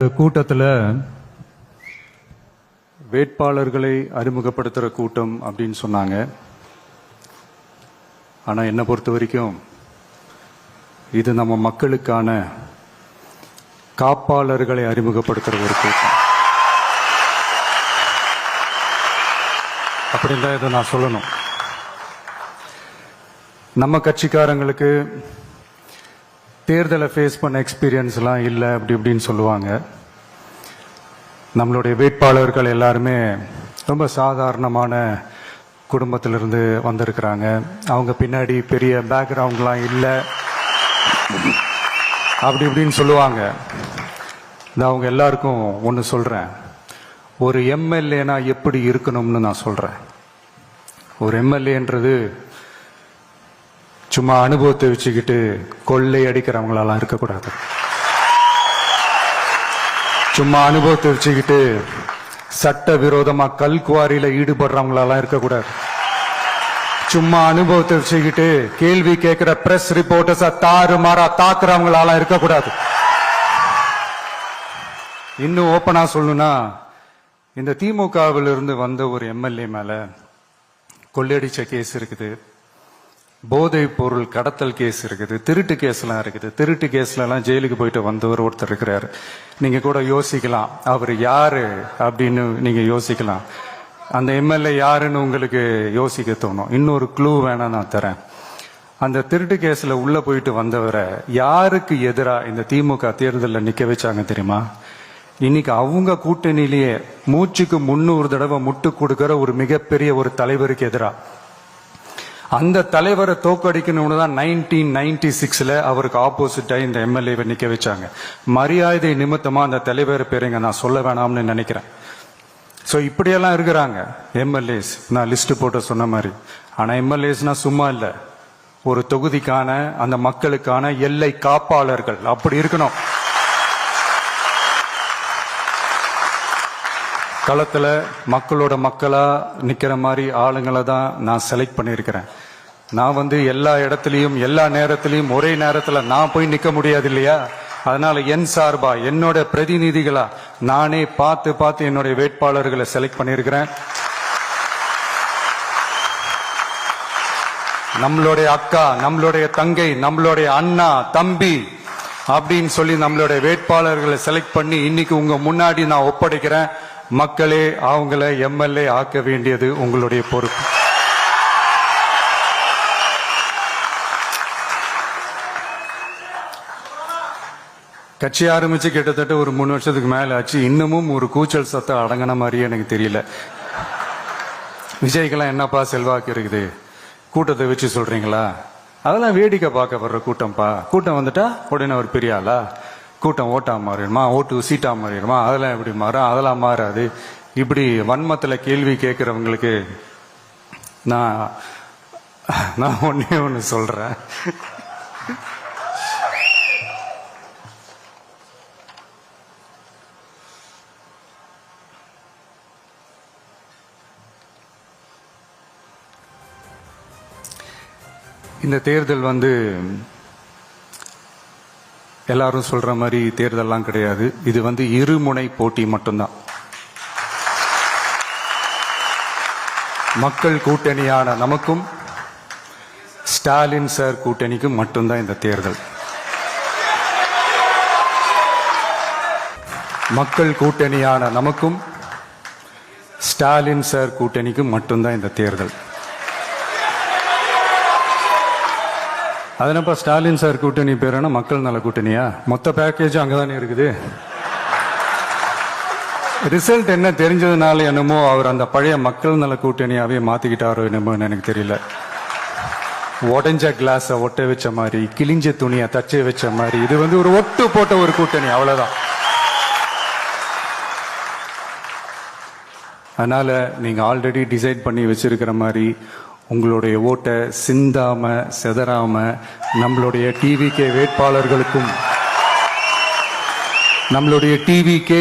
கூட்டத்தில் வேட்பாளர்களை அறிமுகப்படுத்துகிற கூட்டம் அப்படின்னு சொன்னாங்க. ஆனால் என்னை பொறுத்த வரைக்கும் இது நம்ம மக்களுக்கான காப்பாளர்களை அறிமுகப்படுத்துகிற ஒரு கூட்டம் அப்படின்னு தான் இதை நான் சொல்லணும். நம்ம கட்சிக்காரங்களுக்கு தேர்தலை ஃபேஸ் பண்ண எக்ஸ்பீரியன்ஸ்லாம் இல்லை அப்படி இப்படின்னு சொல்லுவாங்க. நம்மளுடைய வேட்பாளர்கள் எல்லாருமே ரொம்ப சாதாரணமான குடும்பத்திலிருந்து வந்திருக்கிறாங்க. அவங்க பின்னாடி பெரிய பேக்ரவுண்ட்லாம் இல்லை அப்படி இப்படின்னு சொல்லுவாங்க. நான் அவங்க எல்லாருக்கும் ஒன்று சொல்கிறேன், ஒரு எம்எல்ஏனா எப்படி இருக்கணும்னு நான் சொல்கிறேன். ஒரு எம்எல்ஏன்றது சும்மா அனுபவத்தை வச்சுக்கிட்டு கொள்ளை அடிக்கிறவங்களெல்லாம் இருக்கக்கூடாது. சும்மா அனுபவத்தை வச்சுக்கிட்டு சட்ட விரோதமா கல்குவாரியில ஈடுபடுறவங்களெல்லாம் இருக்கக்கூடாது. சும்மா அனுபவத்தை வச்சுக்கிட்டு கேள்வி கேட்கிற பிரஸ் ரிப்போர்ட்டர்ஸா தாறுமாறா தாக்குறவங்களெல்லாம் இருக்கக்கூடாது. இன்னும் ஓப்பனா சொல்லணும்னா, இந்த திமுகவிலிருந்து வந்த ஒரு எம்எல்ஏ மேல கொள்ளையடிச்ச கேஸ் இருக்குது, போதை பொருள் கடத்தல் கேஸ் இருக்குது, திருட்டு கேஸ்லாம் இருக்குது. திருட்டு கேஸ்ல எல்லாம் ஜெயிலுக்கு போயிட்டு வந்தவர் ஒருத்தர் இருக்கிறார். நீங்க கூட யோசிக்கலாம் அவர் யாரு அப்படின்னு நீங்க யோசிக்கலாம். அந்த எம்எல்ஏ யாருன்னு உங்களுக்கு யோசிக்க தோணும். இன்னொரு க்ளூ வேணா நான் தரேன். அந்த திருட்டு கேஸ்ல உள்ள போயிட்டு வந்தவரை யாருக்கு எதிராக இந்த திமுக தேர்தலில் நிக்க வச்சாங்க தெரியுமா? இன்னைக்கு அவங்க கூட்டணியிலேயே மூச்சுக்கு 300 தடவை முட்டு கொடுக்கிற ஒரு மிகப்பெரிய ஒரு தலைவருக்கு எதிராக. அந்த தலைவரை தோக்கடிக்கணும்னு தான் 1996 அவருக்கு ஆப்போசிட்டா இந்த எம்எல்ஏவை நிக்க வச்சாங்க. மரியாதை நிமித்தமா அந்த தலைவர் பேருங்க நான் சொல்ல வேணாம்னு நினைக்கிறேன். ஸோ இப்படியெல்லாம் இருக்கிறாங்க எம்எல்ஏஸ், நான் லிஸ்ட் போட்டு சொன்ன மாதிரி. ஆனா எம்எல்ஏஸ்னா சும்மா இல்லை, ஒரு தொகுதிக்கான அந்த மக்களுக்கான எல்லை காப்பாளர்கள். அப்படி இருக்கணும். களத்துல மக்களோட மக்களா நிக்கிற மாதிரி ஆளுங்களை தான் நான் செலக்ட் பண்ணியிருக்கிறேன். நான் எல்லா இடத்துலையும் எல்லா நேரத்திலையும் ஒரே நேரத்தில் நான் போய் நிக்க முடியாது இல்லையா? அதனால என் சார்பா என்னோட பிரதிநிதிகளா நானே பார்த்து என்னுடைய வேட்பாளர்களை செலக்ட் பண்ணியிருக்கிறேன். நம்மளுடைய அக்கா, நம்மளுடைய தங்கை, நம்மளுடைய அண்ணா, தம்பி அப்படின்னு சொல்லி நம்மளுடைய வேட்பாளர்களை செலக்ட் பண்ணி இன்னைக்கு உங்க முன்னாடி நான் ஒப்படைக்கிறேன். மக்களே, அவங்கள எம்எல்ஏ ஆக்க வேண்டியது உங்களுடைய பொறுப்பு. கட்சி ஆரம்பிச்சு கிட்டத்தட்ட ஒரு 3 வருஷத்துக்கு மேல ஆச்சு. இன்னமும் ஒரு கூச்சல் சத்தம் அடங்கின மாதிரியே எனக்கு தெரியல. விஜய்க்கெல்லாம் என்னப்பா செல்வாக்கு இருக்குது, கூட்டத்தை வச்சு சொல்றீங்களா? அதெல்லாம் வேடிக்கை பார்க்க வர்ற கூட்டம்ப்பா. கூட்டம் வந்துட்டா உடனே ஒரு பெரிய ஆளா? கூட்டம் ஓட்டா மாறிடுமா, ஓட்டு சீட்டா மாறிடுமா? அதெல்லாம் எப்படி மாறும்? அதெல்லாம் மாறாது. இப்படி வன்மத்துல கேள்வி கேட்கிறவங்களுக்கு நான் ஒன்னே ஒன்று சொல்றேன். இந்த தேர்தல் எல்லாரும் சொல்ற மாதிரி தேர்தல்லாம் கிடையாது. இது இருமுனை போட்டி மட்டும்தான். மக்கள் கூட்டணியான நமக்கும் ஸ்டாலின் சார் கூட்டணிக்கும் மட்டும்தான் இந்த தேர்தல். மக்கள் கூட்டணியான நமக்கும் ஸ்டாலின் சார் கூட்டணிக்கும் மட்டும்தான் இந்த தேர்தல். அதனப்பா ஸ்டாலின் சார் கூட்டணி பேருனா மக்கள் நல கூட்டணியா? மொத்த பேக்கேஜ் அங்கதானே இருக்குது. ரிசல்ட் என்ன தெரிஞ்சதுனால என்னமோ அவர் அந்த பழைய மக்கள் நல கூட்டணியாவே மாத்திக்கிட்டாரோ என்னமோ எனக்கு தெரியல. உடஞ்ச கிளாஸ ஒட்ட வச்ச மாதிரி, கிழிஞ்ச துணியை தச்சை வச்ச மாதிரி, இது ஒரு ஒட்டு போட்ட ஒரு கூட்டணி, அவ்வளவுதான். அதனால நீங்க ஆல்ரெடி டிசைட் பண்ணி வச்சிருக்கிற மாதிரி உங்களுடைய ஓட்டை சிந்தாம செதறாம நம்மளுடைய டிவிகே வேட்பாளர்களுக்கும் நம்மளுடைய டிவிகே